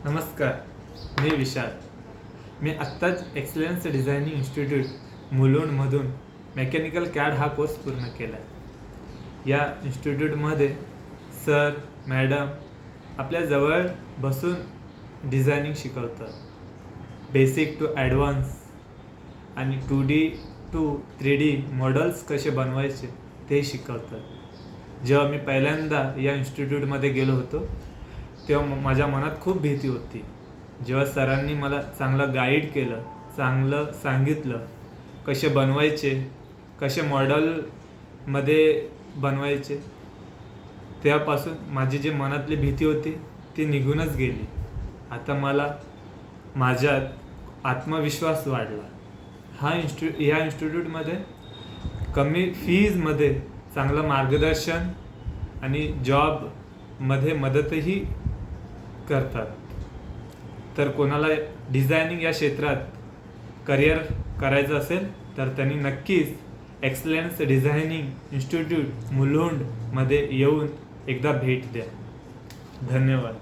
नमस्कार, मी विशाल. मी आत्ताच एक्सलन्स डिझायनिंग इन्स्टिट्यूट मुलुंडमधून मेकॅनिकल कॅड हा कोर्स पूर्ण केला आहे. या इन्स्टिट्यूटमध्ये सर मॅडम आपल्याजवळ बसून डिझायनिंग शिकवतात. बेसिक टू ॲडव्हान्स आणि 2D टू 3D मॉडेल्स कसे बनवायचे ते शिकवतात. जेव्हा मी पहिल्यांदा या इन्स्टिट्यूटमध्ये गेलो होतो तेव्हा माझ्या मनात खूप भीती होती. जेव्हा सरांनी मला चांगलं गाईड केलं, चांगलं सांगितलं कसे बनवायचे, कसे मॉडेलमध्ये बनवायचे, तेव्हापासून माझी जी मनातली भीती होती ती निघूनच गेली. आता मला माझ्यात आत्मविश्वास वाढला. या इन्स्टिट्यूटमध्ये कमी फीजमध्ये चांगलं मार्गदर्शन आणि जॉबमध्ये मदतही करतात. तर कोणाला डिझायनिंग या क्षेत्रात करिअर करायचं असेल तर त्यांनी नक्कीच एक्सलन्स डिझायनिंग इन्स्टिट्यूट मुलुंडमध्ये येऊन एकदा भेट द्या. धन्यवाद.